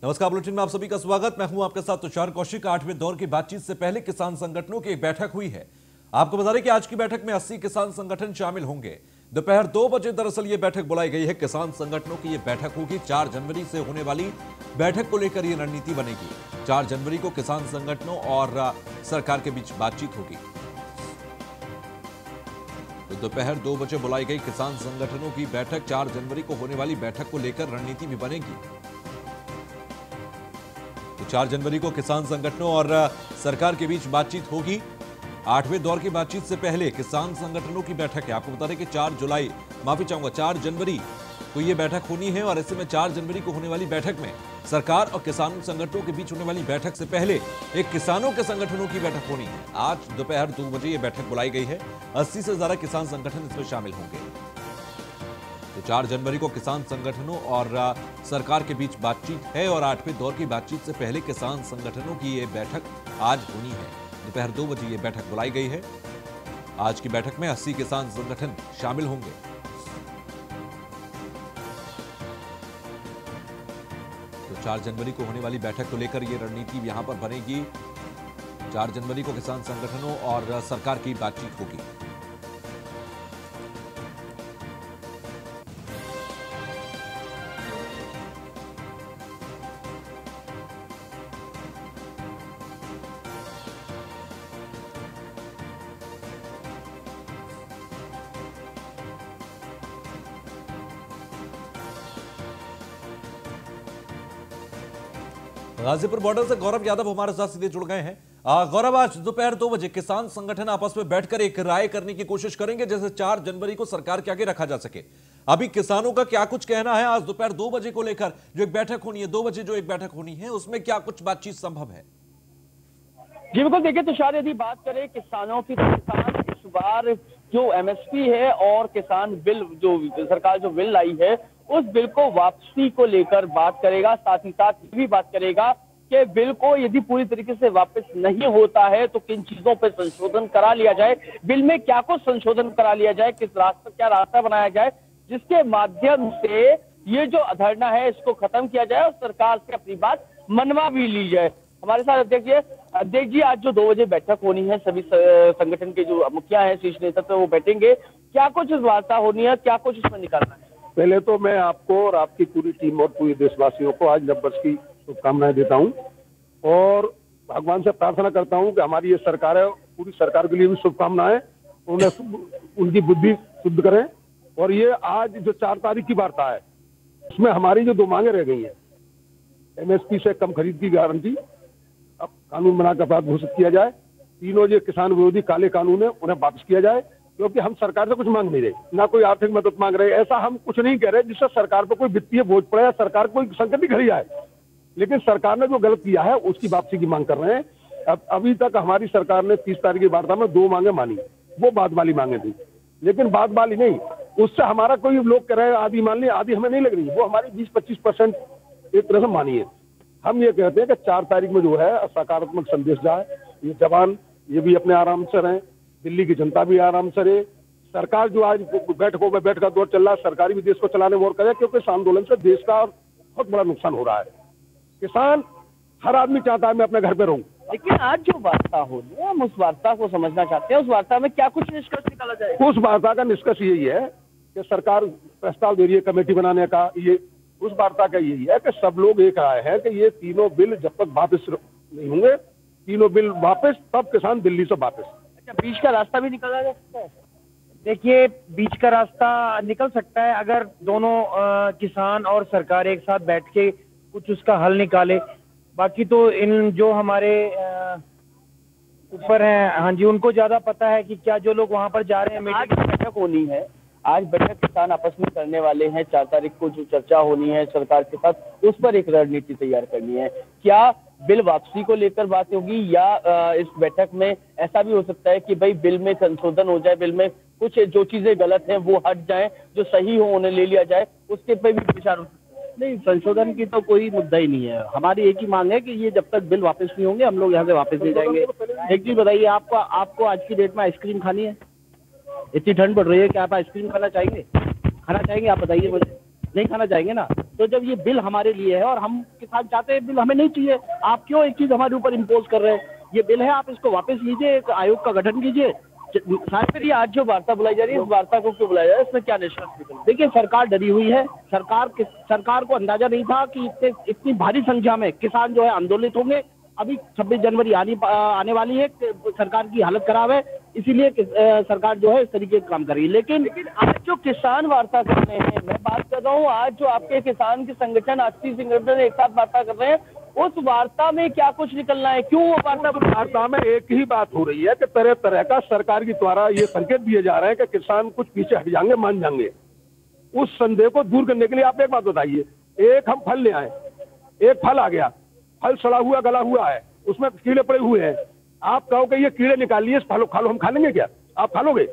नमस्कार, बुलेटिन में आप सभी का स्वागत। मैं हूं आपके साथ तुषार कौशिक। 8वें दौर की बातचीत से पहले किसान संगठनों की एक बैठक हुई है। आपको बता दें कि आज की बैठक में 80 किसान संगठन शामिल होंगे। दोपहर 2 बजे दरअसल ये बैठक बुलाई गई है। किसान संगठनों की ये बैठक होगी। 4 जनवरी से होने वाली बैठक को लेकर ये रणनीति बनेगी। 4 जनवरी को किसान संगठनों और सरकार के बीच बातचीत होगी। तो दोपहर 2 बजे बुलाई गई किसान संगठनों की बैठक, 4 जनवरी को होने वाली बैठक को लेकर रणनीति भी बनेगी। तो 4 जनवरी को किसान संगठनों और सरकार के बीच बातचीत होगी। 8वें दौर की बातचीत से पहले किसान संगठनों की बैठक है। आपको बता दें कि 4 जनवरी को यह बैठक होनी है और ऐसे में 4 जनवरी को होने वाली बैठक में सरकार और किसान संगठनों के बीच होने वाली बैठक से पहले एक किसानों के संगठनों की बैठक होनी है। आज दोपहर 2 बजे यह बैठक बुलाई गई है। 80 से ज्यादा किसान संगठन इसमें शामिल होंगे। तो 4 जनवरी को किसान संगठनों और सरकार के बीच बातचीत है और 8वें दौर की बातचीत से पहले किसान संगठनों की यह बैठक आज होनी है। दोपहर 2 बजे यह बैठक बुलाई गई है। आज की बैठक में 80 किसान संगठन शामिल होंगे। तो 4 जनवरी को होने वाली बैठक को लेकर यह रणनीति यहां पर बनेगी। 4 जनवरी को किसान संगठनों और सरकार की बातचीत होगी। गाजीपुर बॉर्डर से गौरव यादव हमारे साथ सीधे जुड़ गए हैं। गौरव, आज दोपहर 2 बजे किसान संगठन आपस में बैठकर एक राय करने की कोशिश करेंगे जैसे 4 जनवरी को सरकार के आगे रखा जा सके। अभी किसानों का क्या कुछ कहना है आज दोपहर 2 बजे को लेकर? जो एक बैठक होनी है, 2 बजे जो एक बैठक होनी है, उसमें क्या कुछ बातचीत संभव है? जी बिल्कुल, देखिए तुषार, यदि बात करें किसानों की तो किसान इस बार जो एमएसपी है और किसान बिल जो सरकार जो बिल लाई है उस बिल को वापसी को लेकर बात करेगा। साथ ही साथ ये भी बात करेगा कि बिल को यदि पूरी तरीके से वापस नहीं होता है तो किन चीजों पर संशोधन करा लिया जाए, बिल में क्या कुछ संशोधन करा लिया जाए, किस क्या रास्ता बनाया जाए जिसके माध्यम से ये जो अधरना है इसको खत्म किया जाए और सरकार से अपनी बात मनवा भी ली जाए। हमारे साथ अध्यक्ष जी, आज जो 2 बजे बैठक होनी है, सभी संगठन के जो मुखिया हैं, शीर्ष नेतृत्व वो बैठेंगे। क्या कुछ इस वार्ता होनी है, क्या कुछ इसमें निकालना है? पहले तो मैं आपको और आपकी पूरी टीम और पूरे देशवासियों को आज नववर्ष की शुभकामनाएं देता हूं और भगवान से प्रार्थना करता हूं कि हमारी ये सरकार है, पूरी सरकार के लिए भी शुभकामनाएं, उन्हें उनकी बुद्धि शुद्ध करें। और ये आज जो 4 तारीख की वार्ता है उसमें हमारी जो 2 मांगे रह गई हैं, एमएसपी से कम खरीद की गारंटी, अब कानून बनाकर अपराध घोषित किया जाए, तीनों जो किसान विरोधी काले कानून है उन्हें वापस किया जाए, क्योंकि हम सरकार से कुछ मांग नहीं रहे, ना कोई आर्थिक मदद मांग रहे। ऐसा हम कुछ नहीं कह रहे जिससे सरकार पर कोई वित्तीय बोझ पड़े या सरकार कोई संकट ही खड़ी आए, लेकिन सरकार ने जो गलत किया है उसकी वापसी की मांग कर रहे हैं। अब अभी तक हमारी सरकार ने 30 तारीख की वार्ता में 2 मांगे मानी, वो बाद वाली मांगे थी, लेकिन बाद वाली नहीं। उससे हमारा कोई लोग कह रहे हैं आधी मान ली, आधी हमें नहीं लग रही, वो हमारी 20-25% एक तरह से मानी है। हम ये कहते हैं कि 4 तारीख में जो है सकारात्मक संदेश जाए, ये जवान ये भी अपने आराम से रहें, दिल्ली की जनता भी आराम से रहे। सरकार जो आज बैठकों में बैठ का दौर चल रहा है, सरकारी भी देश को चलाने में और करे, क्योंकि इस आंदोलन से देश का बहुत बड़ा नुकसान हो रहा है। किसान हर आदमी चाहता है मैं अपने घर पे रहूं, लेकिन आज जो वार्ता हो रही है हम उस वार्ता को समझना चाहते हैं। उस वार्ता में क्या कुछ निष्कर्ष निकाला जाए? उस वार्ता का निष्कर्ष यही है कि सरकार प्रस्ताव दे रही है कमेटी बनाने का। ये उस वार्ता का यही है कि सब लोग एक राय है कि ये तीनों बिल जब तक वापस नहीं होंगे, तीनों बिल वापस, तब किसान दिल्ली से वापस। अच्छा, बीच का रास्ता भी निकाला जा सकता है? देखिए, बीच का रास्ता निकल सकता है अगर दोनों किसान और सरकार एक साथ बैठ के कुछ उसका हल निकाले। बाकी तो इन जो हमारे ऊपर हैं, हाँ जी, उनको ज्यादा पता है कि क्या जो लोग वहां पर जा रहे हैं। आज बैठक होनी है, आज बैठक किसान आपस में करने वाले हैं। 4 तारीख को जो चर्चा होनी है सरकार के साथ, उस पर एक रणनीति तैयार करनी है। क्या बिल वापसी को लेकर बात होगी या इस बैठक में ऐसा भी हो सकता है कि भाई बिल में संशोधन हो जाए, बिल में कुछ जो चीजें गलत हैं वो हट जाएं, जो सही हो उन्हें ले लिया जाए, उसके पे भी विचार हो सकता है? नहीं, संशोधन की तो कोई मुद्दा ही नहीं है। हमारी एक ही मांग है कि ये जब तक बिल वापस नहीं होंगे हम लोग यहाँ से वापस नहीं जाएंगे। एक चीज बताइए, आपको आज की डेट में आइसक्रीम खानी है? इतनी ठंड पड़ रही है कि आप आइसक्रीम खाना चाहेंगे? आप बताइए मुझे। नहीं खाना चाहेंगे ना। तो जब ये बिल हमारे लिए है और हम किसान चाहते हैं बिल हमें नहीं चाहिए, आप क्यों एक चीज हमारे ऊपर इम्पोज कर रहे हैं? ये बिल है, आप इसको वापस लीजिए, एक आयोग का गठन कीजिए। फिर ये आज जो वार्ता बुलाई जा रही है, इस वार्ता को क्यों बुलाया जा रहा है, इसमें क्या निष्कर्ष निकल? देखिए, सरकार डरी हुई है। सरकार को अंदाजा नहीं था कि इतनी भारी संख्या में किसान जो है आंदोलित होंगे। अभी 26 जनवरी आने वाली है, सरकार की हालत खराब है, इसीलिए सरकार जो है इस तरीके का काम कर रही है। लेकिन आज जो किसान वार्ता कर रहे हैं, मैं बात कर रहा हूँ, आज जो आपके किसान के संगठन 80 संगठन एक साथ वार्ता कर रहे हैं, उस वार्ता में क्या कुछ निकलना है? क्यों वो वार्ता में एक ही बात हो रही है कि तरह तरह का सरकार के द्वारा ये संकेत दिए जा रहे हैं कि किसान कुछ पीछे हट जाएंगे, मान जाएंगे। उस संदेह को दूर करने के लिए आप एक बात बताइए, एक हम फल ले आए, एक फल आ गया, फल सड़ा हुआ गला हुआ है, उसमें कीड़े पड़े हुए हैं, आप कहो कि ये कीड़े निकाल लिए, इस फल खा लो, हम खा लेंगे क्या? आप खा लोगे?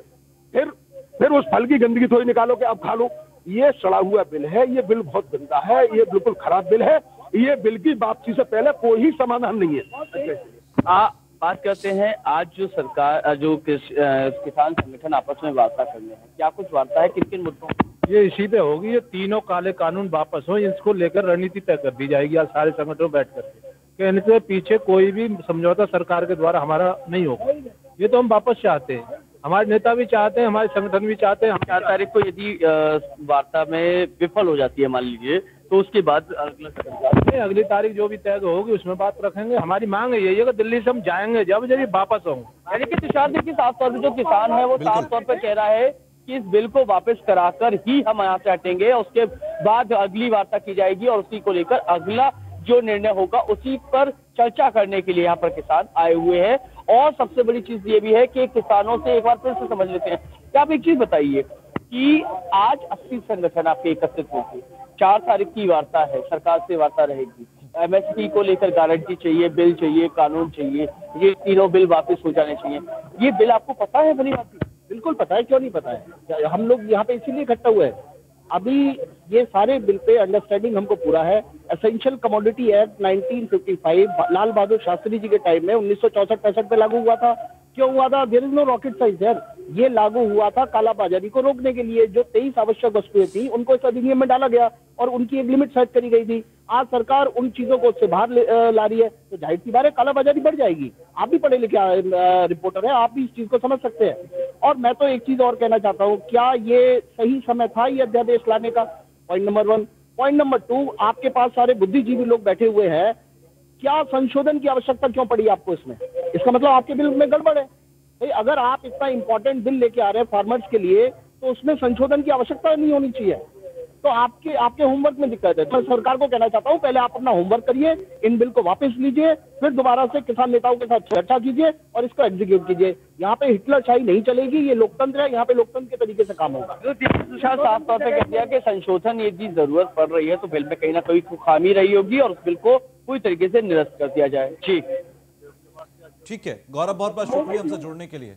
फिर उस फल की गंदगी थोड़ी निकालो कि आप खा लो। ये सड़ा हुआ बिल है, ये बिल बहुत गंदा है, ये बिल्कुल खराब बिल है। ये बिल की वापसी से पहले कोई समाधान नहीं है। बात करते हैं आज जो सरकार जो किसान संगठन आपस में वार्ता कर रहे हैं, क्या कुछ वार्ता है, किन किन मुद्दों? ये इसी पे होगी, ये तीनों काले कानून वापस हो, इसको लेकर रणनीति तय कर दी जाएगी आज सारे संगठनों बैठ करके। इनसे पीछे कोई भी समझौता सरकार के द्वारा हमारा नहीं होगा। ये तो हम वापस चाहते हैं, हमारे नेता भी चाहते हैं, हमारे संगठन भी चाहते हैं। 4 तारीख को यदि वार्ता में विफल हो जाती है मान लीजिए, तो उसके बाद अगली तारीख जो भी तय होगी उसमें बात रखेंगे। हमारी मांग है यही है कि दिल्ली से हम जाएंगे जब वापस होंगे। यानी कि तुषार देखिए, साफ तौर पर जो किसान है वो साफ तौर पर कह रहा है कि इस बिल को वापस कराकर ही हम यहाँ से हटेंगे, उसके बाद अगली वार्ता की जाएगी और उसी को लेकर अगला जो निर्णय होगा उसी पर चर्चा करने के लिए यहाँ पर किसान आए हुए हैं। और सबसे बड़ी चीज ये भी है कि किसानों से एक बार फिर से समझ लेते हैं कि आप एक चीज बताइए कि आज 80 संगठन आपके एकत्रित होंगे, 4 तारीख की वार्ता है, सरकार से वार्ता रहेगी, एमएसपी को लेकर गारंटी चाहिए, बिल चाहिए, कानून चाहिए, ये तीनों बिल वापस हो जाने चाहिए। ये बिल आपको पता है भली बात? बिल्कुल पता है, क्यों नहीं पता है? हम लोग यहाँ पे इसीलिए इकट्ठा हुए हैं। अभी ये सारे बिल पे अंडरस्टैंडिंग हमको पूरा है। Essential commodity act 1955 Lal Bahadur Shastri ji के टाइम में 1964-65 पे लागू हुआ था। क्यों हुआ था? There is no rocket science यार। ये लागू हुआ था कालाबाजारी को रोकने के लिए। जो 23 आवश्यक वस्तुएं थी उनको इस अधिनियम में डाला गया और उनकी एक लिमिट सेट करी गई थी। आज सरकार उन चीजों को उससे बाहर ला रही है, तो जाहिर सी बात है कालाबाजारी बढ़ जाएगी। आप भी पढ़े लिखे रिपोर्टर है, आप भी इस चीज को समझ सकते हैं। और मैं तो एक चीज और कहना चाहता हूँ, क्या ये सही समय था ये अध्यादेश लाने का? Point number 1। पॉइंट नंबर 2, आपके पास सारे बुद्धिजीवी लोग बैठे हुए हैं, क्या संशोधन की आवश्यकता क्यों पड़ी आपको इसमें? इसका मतलब आपके बिल में गड़बड़ है। भाई अगर आप इतना इंपॉर्टेंट बिल लेके आ रहे हैं फार्मर्स के लिए, तो उसमें संशोधन की आवश्यकता नहीं होनी चाहिए। तो आपके होमवर्क में दिक्कत है। तो सरकार को कहना चाहता हूं, पहले आप अपना होमवर्क करिए, इन बिल को वापस लीजिए, फिर दोबारा से किसान नेताओं के साथ चर्चा कीजिए और इसको एग्जीक्यूट कीजिए। यहाँ पे हिटलरशाही नहीं चलेगी, ये लोकतंत्र है, यहाँ पे लोकतंत्र के तरीके से काम होगा। साफ तौर पर कह दिया कि संशोधन यदि जरूरत पड़ रही है तो बिल में कहीं ना कहीं खामी रही होगी और उस बिल को पूरी तरीके से निरस्त कर दिया जाए। ठीक है गौरव, बहुत बहुत शुक्रिया हमसे जुड़ने के लिए।